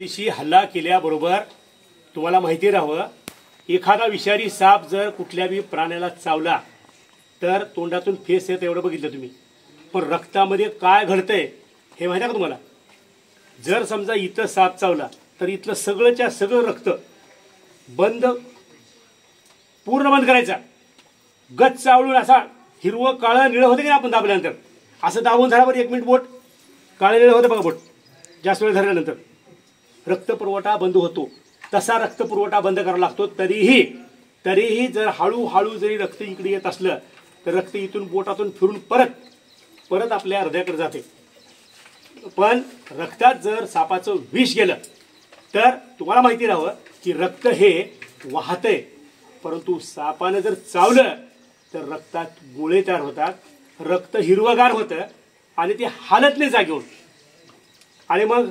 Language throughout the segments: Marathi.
दिवशी हल्ला केल्याबरोबर तुम्हाला माहिती राहावं, एखादा विषारी साप जर कुठल्याही प्राण्याला चावला तर तोंडातून फेस येतं एवढं बघितलं तुम्ही, पण रक्तामध्ये काय घडतंय हे माहिती आहे का तुम्हाला? जर समजा इथं साप चावला तर इथलं सगळंच्या सगळं रक्त पूर्ण बंद करायचा. गच चावळून असा हिरवं काळं निळं होतं की आपण दाबल्यानंतर असं दाबून झाल्यावर 1 मिनिट बोट काळं निळं होतं बघा. बोट जास्त वेळ धरल्यानंतर रक्तपुरवठा बंद होतो. तसा रक्तपुरवठा बंद करावा लागतो. तरीही जर हळूहळू जरी रक्त इकडे येत असलं तर रक्त इथून बोटातून फिरून परत आपल्या हृदयाकडे जाते. पण रक्तात जर सापाचं विष गेलं तर तुम्हाला माहिती राहावं की रक्त हे वाहतंय, परंतु सापानं जर चावलं तर रक्तात गोळे तयार होतात, रक्त हिरवगार होतं आणि ते हालत नाही जागेवर. आणि मग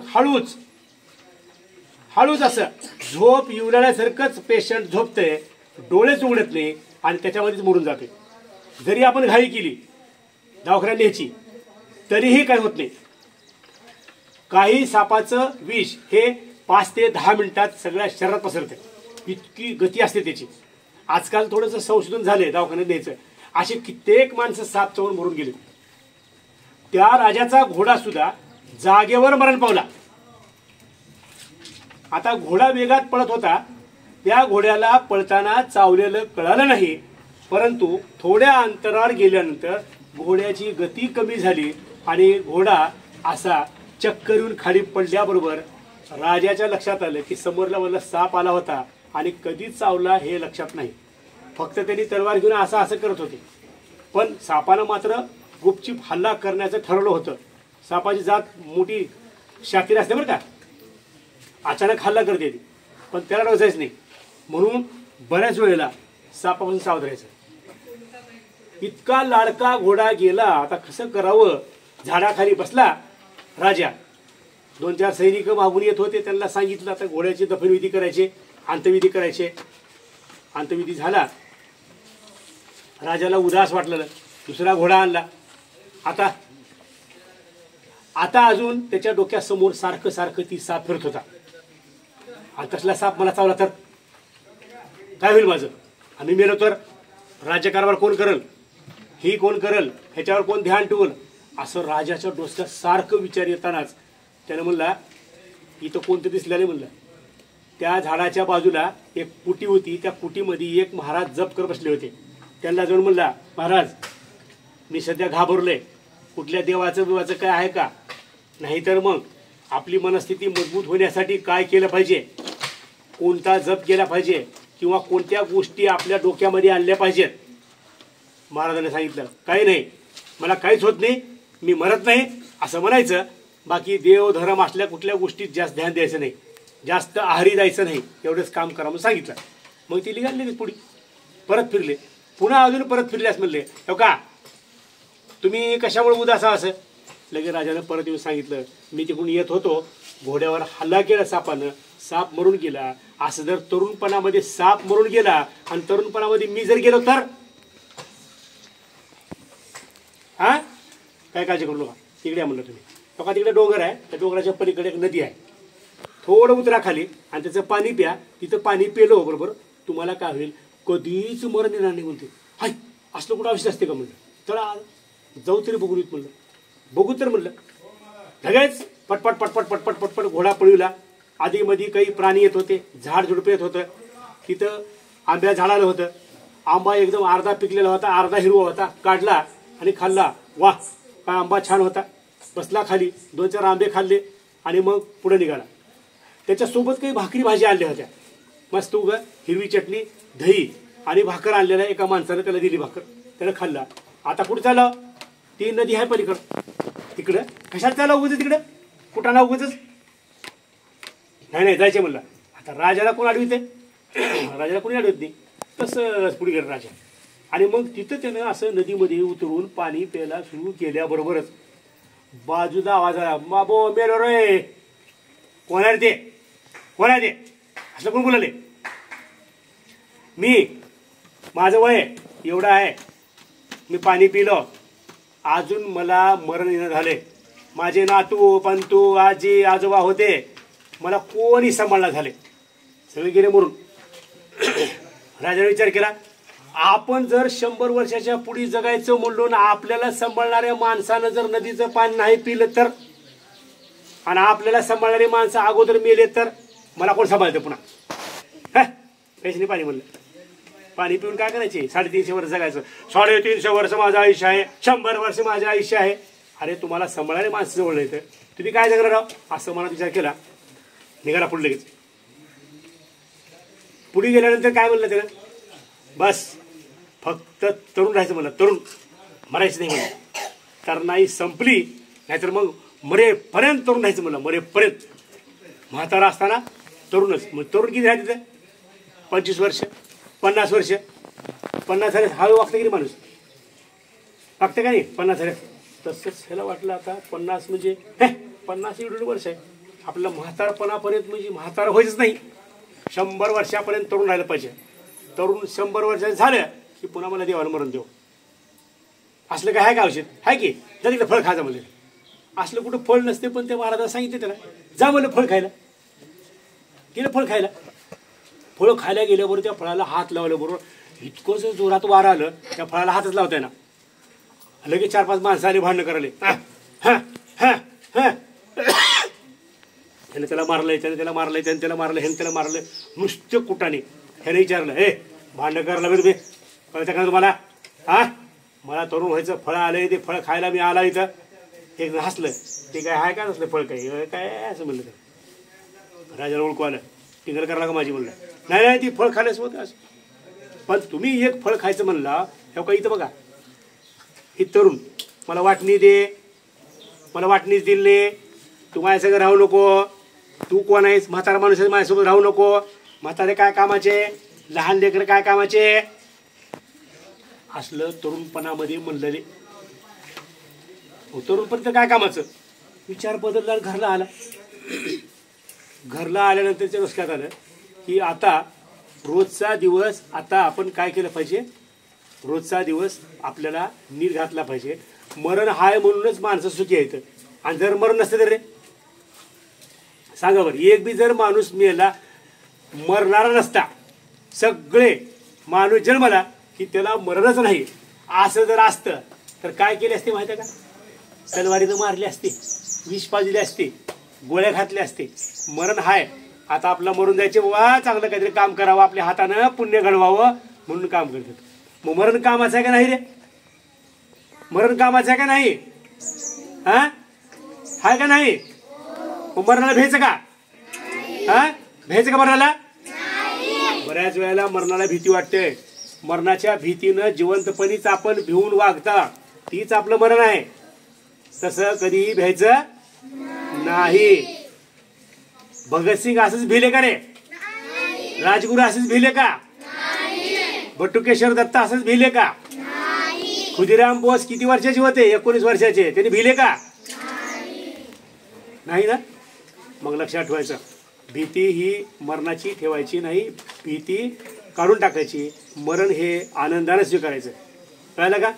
हळूच असं झोप येऊल्यासारखंच पेशंट झोपतंय, डोळेच उघडत नाही आणि त्याच्यामध्येच मरून जाते. जरी आपण घाई केली दवाखान्यात न्यायची तरीही काही होत नाही. काही सापाचं विष हे 5 ते 10 मिनिटात सगळ्या शरीरात पसरते, इतकी गती असते त्याची. आजकाल थोडंसं संशोधन झालंय दवाखान्यात न्यायचं. असे कित्येक माणसं साप चावून मरून गेले. त्या राजाचा घोडा सुद्धा जागेवर मरण पावला. आता घोडा वेगात पळत होता, त्या घोड्याला पळताना चावलेलं कळालं नाही, परंतु थोड्या अंतरावर गेल्यानंतर घोड्याची गती कमी झाली आणि घोडा असा चक्कर येऊन खाली पडल्याबरोबर राजाच्या लक्षात आलं की समोरला मला साप आला होता आणि कधी चावला हे लक्षात नाही. फक्त त्यांनी तलवार घेऊन असं करत होते, पण सापानं मात्र गुपचूप हल्ला करण्याचं ठरवलं होतं. सापाची जात मोठी शातीर असते बरं का, अचानक हल्ला करते ती, पण त्याला डोसायचं नाही. म्हणून बऱ्याच वेळेला सापापासून सावध राहायचं. इतका लाडका घोडा गेला, आता कसं करावं? झाडाखाली बसला राजा. 2-4 सैनिक मागून येत होते, त्यांना सांगितलं आता घोड्याची दफनविधी करायचे, अंत्यविधी करायचे. अंत्यविधी झाला, राजाला उदास वाटलं, दुसरा घोडा आणला. आता अजून त्याच्या डोक्यासमोर सारखं ती साप फिरत होता. आणि तसला साप मला चावला तर काय होईल माझं? आम्ही मेलो तर राज्यकारभार कोण करल, ही कोण करल, ह्याच्यावर कोण ध्यान ठेवल, असं राजाच्या डोक्यात सारखं विचार येतानाच त्यानं म्हणला इथं कोणतं दिसलं नाही. म्हणलं त्या झाडाच्या बाजूला एक कुटी होती, त्या कुटीमध्ये एक महाराज जप करत बसले होते. त्यांना जाऊन म्हणला, महाराज मी सध्या घाबरलोय, कुठल्या देवाचं काय आहे का? नाहीतर मग आपली मनस्थिती मजबूत होण्यासाठी काय केलं पाहिजे, कोणता जप केला पाहिजे किंवा कोणत्या गोष्टी आपल्या डोक्यामध्ये आणल्या पाहिजेत? महाराजांनी सांगितलं काही नाही, मला काहीच होत नाही, मी मरत नाही असं म्हणायचं. बाकी देव धर्म असल्या कुठल्या गोष्टीत जास्त ध्यान द्यायचं नाही, जास्त आहारी जायचं नाही, एवढंच काम करा म्हणून सांगितलं. मग ती निघाली पुढे, परत फिरले, पुन्हा अजून परत फिरल्यास म्हणले हो का तुम्ही कशामुळे उदास असं? लगेच राजानं परत येऊन सांगितलं मी तिकडून येत होतो, घोड्यावर हल्ला केला सापानं, साप मरून गेला. असं जर तरुणपणामध्ये साप मरून गेला आणि तरुणपणामध्ये मी जर गेलो तर काय काळजी करू नका, तिकडे म्हणलं तुम्ही बघा, तिकडे डोंगर आहे, त्या डोंगराच्या पलीकडे एक नदी आहे, थोडं उतरा खाली आणि त्याचं पाणी प्या. तिथं पाणी पिलो बरोबर तुम्हाला काय होईल, कधीच मरण येणार नाही. म्हणते हाय असलं कुठं आवश्यक असते का? म्हणलं चला जाऊ तरी बघून येत. म्हणलं बघू तर म्हणलं. लगेच पटपट घोडा पळविला. आधी मध्ये काही प्राणी येत होते, झाड झुडपं येत होतं. तिथं आंब्या झाडाला होतं, आंबा एकदम अर्धा पिकलेला होता, अर्धा हिरवा होता. काढला आणि खाल्ला, वाह काय आंबा छान होता. बसला खाली, 2-4 आंबे खाल्ले आणि मग पुढे निघाला. त्याच्यासोबत काही भाकरी भाजी आणल्या होत्या, मस्त उगा हिरवी चटणी, दही आणि भाकर आणलेला. एका माणसानं त्याला दिली भाकर, त्यानं खाल्ला. आता कुठं चाललं? ती नदी आहे पलीकडं, तिकडं कशात चालला उगच तिकडं, कुठं ना उगच नाही जायचे म्हणलं. आता राजाला कोण अडविते? राजाला कोणी अडवत नाही. तसंच पुढे गेला राजा. आणि मग तिथं त्यानं असं नदीमध्ये उतरून पाणी प्यायला सुरू केल्याबरोबरच बाजूला आवाज आला, बाबो मेलो रे. कोण आहे ते असं कोण बोलाले? मी, माझं वय एवढं आहे, मी पाणी पिलो, अजून मला मरण येणं झाले. माझे नातू पंतू आजी आजोबा होते, मला कोणी सांभाळणार झाले, सगळे गेले मरून. राजाने विचार केला, आपण जर 100 वर्षाच्या पुढे जगायचं म्हणलो ना, आपल्याला सांभाळणाऱ्या माणसानं जर नदीचं पाणी नाही पिलं तर, आणि आपल्याला सांभाळणारी माणसं अगोदर मेले तर मला कोण सांभाळतं पुन्हा? पैसे पाणी म्हणलं, पाणी पिऊन काय करायचे? 350 वर्ष जगायचं. 350 वर्ष माझं आयुष्य आहे, 100 वर्ष माझं आयुष्य आहे. अरे तुम्हाला सांभाळणारी माणसं जवळ नाही तर तुम्ही काय जगणार आहो? असं मला विचार केला. निघाला पुढे लगेच. पुढे गेल्यानंतर काय म्हणलं त्यानं? बस फक्त तरुण राहायचं म्हणलं, तरुण मरायचं नाही म्हणलं. तर नाही संपली, नाहीतर मग मरेपर्यंत तरुण राहायचं म्हणलं, मरेपर्यंत. म्हातारा असताना तरुणच. मग तरुण किती राहते तिथं? 25 वर्ष, 50 वर्ष. 50 झाले हवे वागतं की नाही माणूस? वागतं का नाही? 50 झाले. तसंच ह्याला वाटलं आता 50 म्हणजे 50 एवढं वर्ष आहे, आपल्याला म्हातारपणापर्यंत म्हणजे म्हातारा व्हायचंच नाही, 100 वर्षापर्यंत तरुण राहिलं पाहिजे. तरुण 100 वर्षाचं झालं की पुन्हा मला देवानं मरण देऊ. असलं काय आहे का औषध? आहे की जा तिकडे फळ खायचं म्हणलं. असलं कुठं फळ नसते, पण ते महाराजांना सांगितलं त्याला, जा म्हणलं फळ खायला. गेलं फळ खायला. फळं खायला गेल्याबरोबर त्या फळाला हात लावल्याबरोबर इतकं जर जोरात वारं आलं, त्या फळाला हातच लावताय ना, लगेच 4-5 माणसं आली भांडणं करायला. ह्याने त्याला मारलंय, त्याने त्याला मारलंय, त्याने त्याला मारलं, ह्याने त्याला मारलं, नुसतं कुटाने. ह्याने विचारलं, हे भांडणं करायला तुम्ही कळतं का तुम्हाला? मला तरुण व्हायचं, फळं आलंय, ते फळं खायला मी आला इथं. एक हसलं, ते काय आहे का नसलं फळ काही काय असं म्हणलं. तर राजाला ओळखू आलं, टिंगल करायला का माझी म्हणलं, नाही नाही ती फळ खाण्यास होतं असं. पण तुम्ही एक फळ खायचं म्हणला, हे का इथं बघा, ही तरुण मला वाटणी दे, मला वाटणीच दिली, तू माझ्यासंग राहू नको, तू कोण आहेस? म्हातारा माणूस माझ्यासोबत राहू नको, म्हातारे काय कामाचे, लहान लेकर काय कामाचे. असलं तरुणपणामध्ये म्हणलेले. तरुणपण तर काय कामाचं? विचार बदलला, घरला आला. घरला आल्यानंतर त्या लक्षात आलं की आता रोजचा दिवस, आता आपण काय केलं पाहिजे? रोजचा दिवस आपल्याला नीट घातला पाहिजे. मरण हाय म्हणूनच माणसं सुखी आहेत, आणि जर मरण नसतं तर रे सांगा बरं, एक बी जर माणूस मेला, मरणारा नसता, सगळे माणूस जन्मला की त्याला मरणच नाही असं जर असतं तर काय केले असते माहिती आहे का? तलवारीनं मारली असते, विष पाजली असते, गोळ्या घातल्या असते. मरण हाय, आता आपलं मरून जायचे बाबा, चांगलं काहीतरी काम करावं, आपल्या हातानं पुण्य घडवावं म्हणून काम करतात. मग मरण कामाचं आहे का नाही रे? मरण कामाचं आहे का नाही? हाय का नाही? मग मरणाला भ्यायचं का? भ्यायचं का मरणाला? बऱ्याच वेळेला मरणाला भीती वाटते. मरणाच्या भीतीनं जिवंतपणीच आपण भिवून वागता, तीच आपलं मरण आहे. तसं कधीही भ्यायचं नाही. भगतसिंग असंच भिले का रे? राजगुरू असंच भिले का? बटुकेश्वर दत्त असंच भिले का? खुदिराम बोस किती वर्षाचे होते? 19 वर्षाचे. त्यांनी भिले का? नाही ना. मग लक्षात ठेवायचं, भीती ही मरणाची ठेवायची नाही, भीती काढून टाकायची. मरण हे आनंदाने स्वीकारायचं. कळलं का?